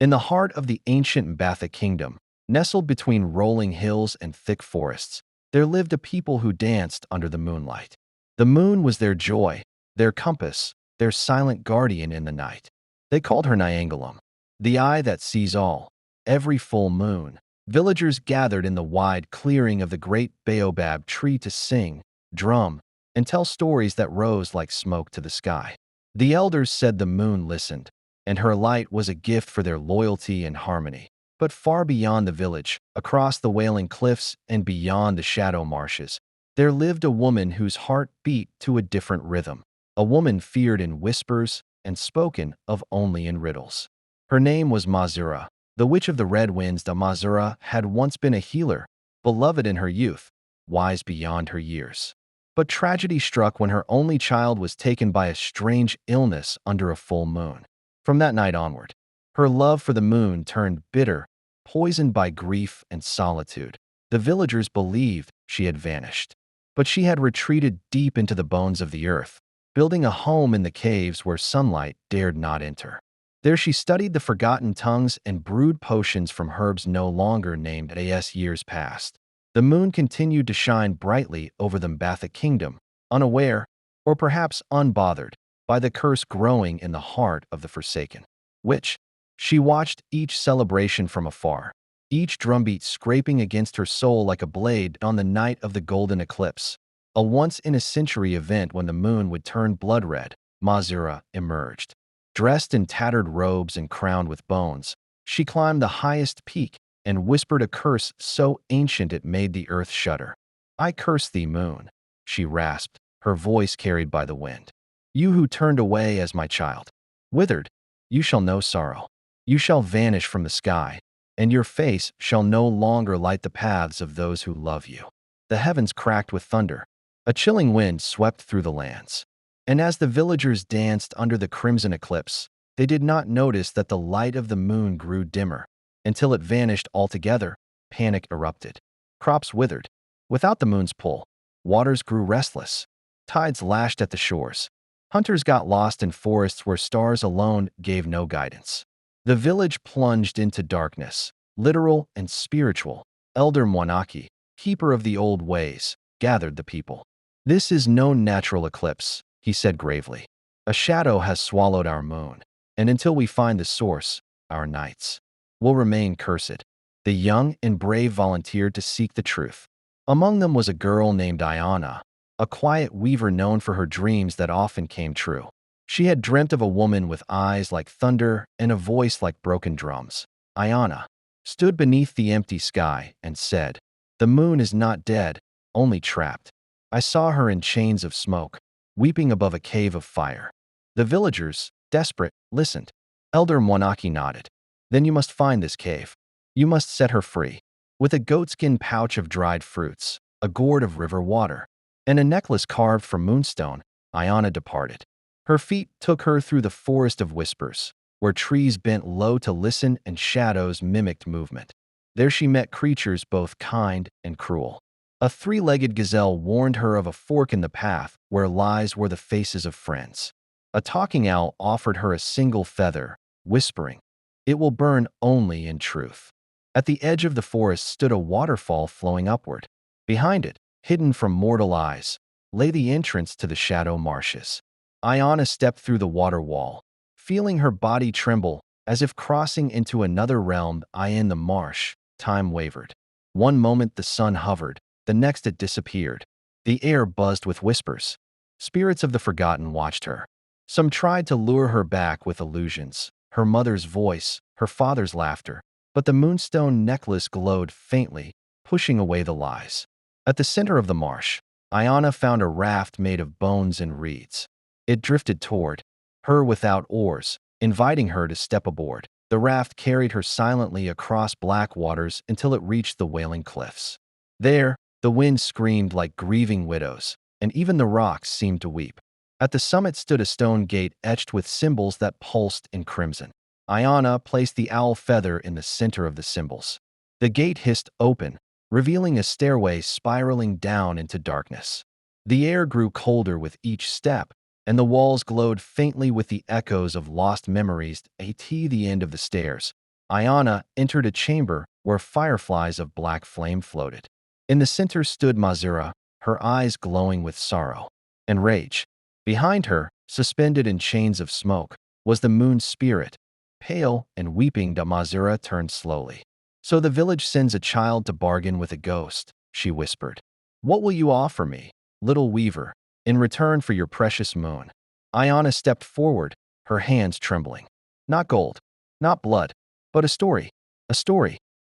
In the heart of the ancient Mbatha Kingdom, nestled between rolling hills and thick forests, there lived a people who danced under the moonlight. The moon was their joy, their compass, their silent guardian in the night. They called her Nyangalam, the eye that sees all. Every full moon, villagers gathered in the wide clearing of the great baobab tree to sing, drum, and tell stories that rose like smoke to the sky. The elders said the moon listened, and her light was a gift for their loyalty and harmony. But far beyond the village, across the wailing cliffs and beyond the shadow marshes, there lived a woman whose heart beat to a different rhythm, a woman feared in whispers and spoken of only in riddles. Her name was Zira, the witch of the red winds. The Zira had once been a healer, beloved in her youth, wise beyond her years. But tragedy struck when her only child was taken by a strange illness under a full moon. From that night onward, her love for the moon turned bitter, poisoned by grief and solitude. The villagers believed she had vanished, but she had retreated deep into the bones of the earth, building a home in the caves where sunlight dared not enter. There she studied the forgotten tongues and brewed potions from herbs no longer named. As years passed, the moon continued to shine brightly over the Mbatha Kingdom, unaware, or perhaps unbothered, by the curse growing in the heart of the forsaken witch. She watched each celebration from afar, each drumbeat scraping against her soul like a blade. On the night of the golden eclipse, a once-in-a-century event when the moon would turn blood red, Zira emerged. Dressed in tattered robes and crowned with bones, she climbed the highest peak and whispered a curse so ancient it made the earth shudder. "I curse thee, moon," she rasped, her voice carried by the wind. "You who turned away as my child, withered, you shall know sorrow. You shall vanish from the sky, and your face shall no longer light the paths of those who love you." The heavens cracked with thunder. A chilling wind swept through the lands. And as the villagers danced under the crimson eclipse, they did not notice that the light of the moon grew dimmer. Until it vanished altogether, panic erupted. Crops withered. Without the moon's pull, waters grew restless. Tides lashed at the shores. Hunters got lost in forests where stars alone gave no guidance. The village plunged into darkness, literal and spiritual. Elder Mwanaki, keeper of the old ways, gathered the people. "This is no natural eclipse," he said gravely. "A shadow has swallowed our moon, and until we find the source, our nights will remain cursed." The young and brave volunteered to seek the truth. Among them was a girl named Ayana, a quiet weaver known for her dreams that often came true. She had dreamt of a woman with eyes like thunder and a voice like broken drums. Ayana stood beneath the empty sky and said, "The moon is not dead, only trapped. I saw her in chains of smoke, weeping above a cave of fire." The villagers, desperate, listened. Elder Mwanaki nodded. "Then you must find this cave. You must set her free." With a goatskin pouch of dried fruits, a gourd of river water, and a necklace carved from moonstone, Ayana departed. Her feet took her through the forest of whispers, where trees bent low to listen and shadows mimicked movement. There she met creatures both kind and cruel. A three-legged gazelle warned her of a fork in the path where lies were the faces of friends. A talking owl offered her a single feather, whispering, "It will burn only in truth." At the edge of the forest stood a waterfall flowing upward. Behind it, hidden from mortal eyes, lay the entrance to the shadow marshes. Ayana stepped through the water wall, feeling her body tremble as if crossing into another realm. In the marsh, time wavered. One moment the sun hovered, the next it disappeared. The air buzzed with whispers. Spirits of the forgotten watched her. Some tried to lure her back with illusions, her mother's voice, her father's laughter, but the moonstone necklace glowed faintly, pushing away the lies. At the center of the marsh, Ayana found a raft made of bones and reeds. It drifted toward her without oars, inviting her to step aboard. The raft carried her silently across black waters until it reached the wailing cliffs. There, the wind screamed like grieving widows, and even the rocks seemed to weep. At the summit stood a stone gate etched with symbols that pulsed in crimson. Ayana placed the owl feather in the center of the symbols. The gate hissed open, revealing a stairway spiraling down into darkness. The air grew colder with each step, and the walls glowed faintly with the echoes of lost memories. At the end of the stairs, Ayana entered a chamber where fireflies of black flame floated. In the center stood Zira, her eyes glowing with sorrow and rage. Behind her, suspended in chains of smoke, was the moon's spirit. Pale and weeping, Zira turned slowly. "So the village sends a child to bargain with a ghost," she whispered. "What will you offer me, little weaver, in return for your precious moon?" Ayana stepped forward, her hands trembling. "Not gold, not blood, but a story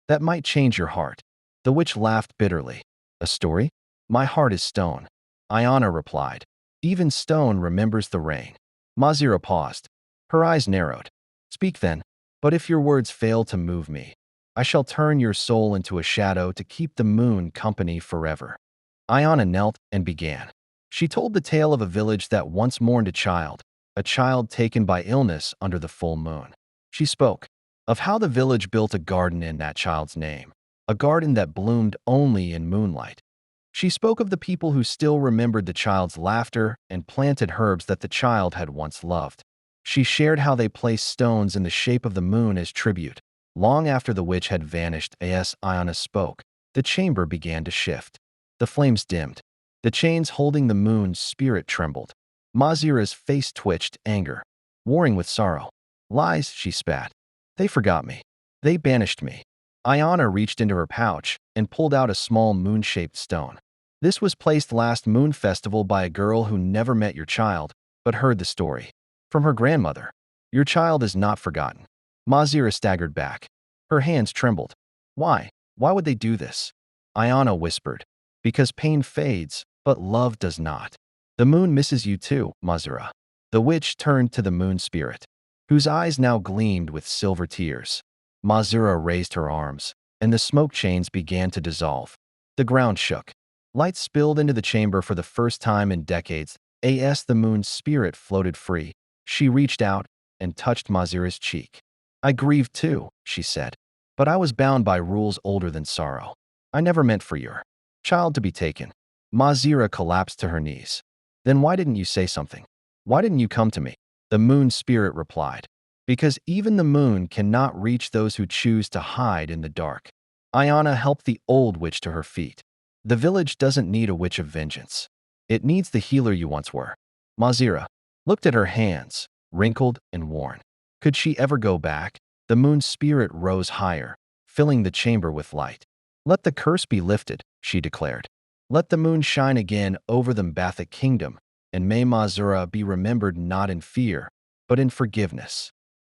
that might change your heart." The witch laughed bitterly. "A story? My heart is stone," Ayana replied. "Even stone remembers the rain." Zira paused. Her eyes narrowed. "Speak then, but if your words fail to move me, I shall turn your soul into a shadow to keep the moon company forever." Ayana knelt and began. She told the tale of a village that once mourned a child taken by illness under the full moon. She spoke of how the village built a garden in that child's name, a garden that bloomed only in moonlight. She spoke of the people who still remembered the child's laughter and planted herbs that the child had once loved. She shared how they placed stones in the shape of the moon as tribute. Long after the witch had vanished, as Ayana spoke, the chamber began to shift. The flames dimmed. The chains holding the moon's spirit trembled. Zira's face twitched, anger, warring with sorrow. "Lies," she spat. "They forgot me. They banished me." Ayana reached into her pouch and pulled out a small moon-shaped stone. "This was placed last moon festival by a girl who never met your child, but heard the story from her grandmother. Your child is not forgotten." Zira staggered back. Her hands trembled. "Why? Why would they do this?" Ayana whispered. "Because pain fades, but love does not. The moon misses you too, Zira." The witch turned to the moon spirit, whose eyes now gleamed with silver tears. Zira raised her arms, and the smoke chains began to dissolve. The ground shook. Light spilled into the chamber for the first time in decades. As the moon's spirit floated free, she reached out and touched Zira's cheek. "I grieve too," she said, "but I was bound by rules older than sorrow. I never meant for your child to be taken." Zira collapsed to her knees. "Then why didn't you say something? Why didn't you come to me?" The moon spirit replied. "Because even the moon cannot reach those who choose to hide in the dark." Ayana helped the old witch to her feet. "The village doesn't need a witch of vengeance. It needs the healer you once were." Zira looked at her hands, wrinkled and worn. Could she ever go back? The moon spirit rose higher, filling the chamber with light. "Let the curse be lifted," she declared. "Let the moon shine again over the Mbatha Kingdom, and may Zira be remembered not in fear, but in forgiveness."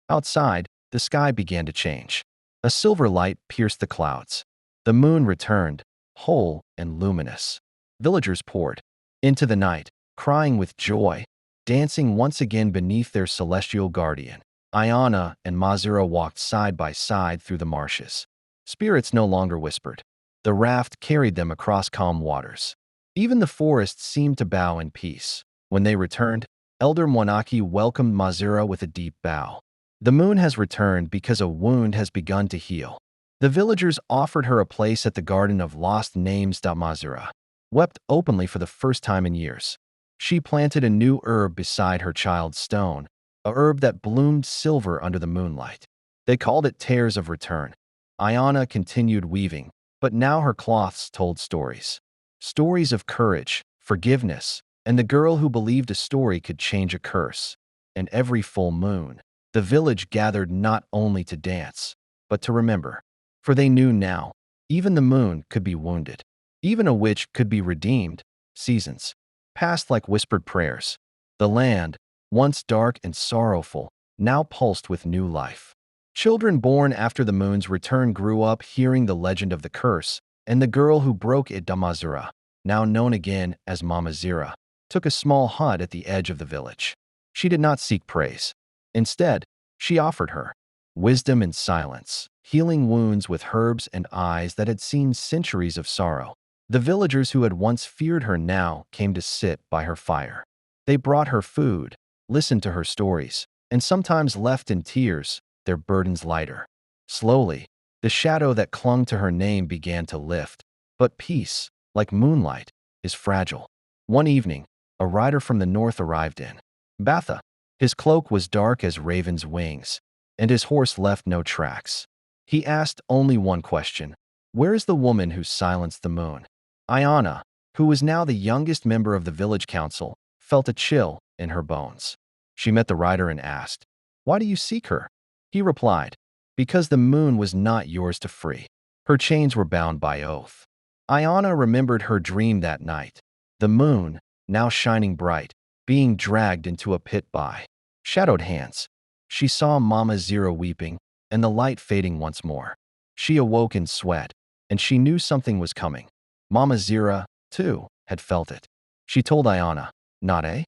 Outside, the sky began to change. A silver light pierced the clouds. The moon returned, whole and luminous. Villagers poured into the night, crying with joy, dancing once again beneath their celestial guardian. Ayana and Zira walked side by side through the marshes. Spirits no longer whispered. The raft carried them across calm waters. Even the forest seemed to bow in peace. When they returned, Elder Monaki welcomed Zira with a deep bow. "The moon has returned because a wound has begun to heal." The villagers offered her a place at the Garden of Lost Names. Zira wept openly for the first time in years. She planted a new herb beside her child's stone, a herb that bloomed silver under the moonlight. They called it Tears of Return. Ayana continued weaving, but now her cloths told stories. Stories of courage, forgiveness, and the girl who believed a story could change a curse. And every full moon, the village gathered not only to dance, but to remember. For they knew now, even the moon could be wounded. Even a witch could be redeemed. Seasons passed like whispered prayers. The land, once dark and sorrowful, now pulsed with new life. Children born after the moon's return grew up hearing the legend of the curse, and the girl who broke it, Zira, now known again as Mama Zira, took a small hut at the edge of the village. She did not seek praise. Instead, she offered her wisdom and silence, healing wounds with herbs and eyes that had seen centuries of sorrow. The villagers who had once feared her now came to sit by her fire. They brought her food, listened to her stories, and sometimes left in tears, their burdens lighter. Slowly, the shadow that clung to her name began to lift. But peace, like moonlight, is fragile. One evening, a rider from the north arrived in Mbatha. His cloak was dark as raven's wings, and his horse left no tracks. He asked only one question. Where is the woman who silenced the moon? Ayana, who was now the youngest member of the village council, felt a chill in her bones. She met the rider and asked, "Why do you seek her?" He replied, "Because the moon was not yours to free. Her chains were bound by oath." Ayana remembered her dream that night. The moon, now shining bright, being dragged into a pit by shadowed hands. She saw Mama Zira weeping, and the light fading once more. She awoke in sweat, and she knew something was coming. Mama Zira, too, had felt it. She told Ayana, "Not eh?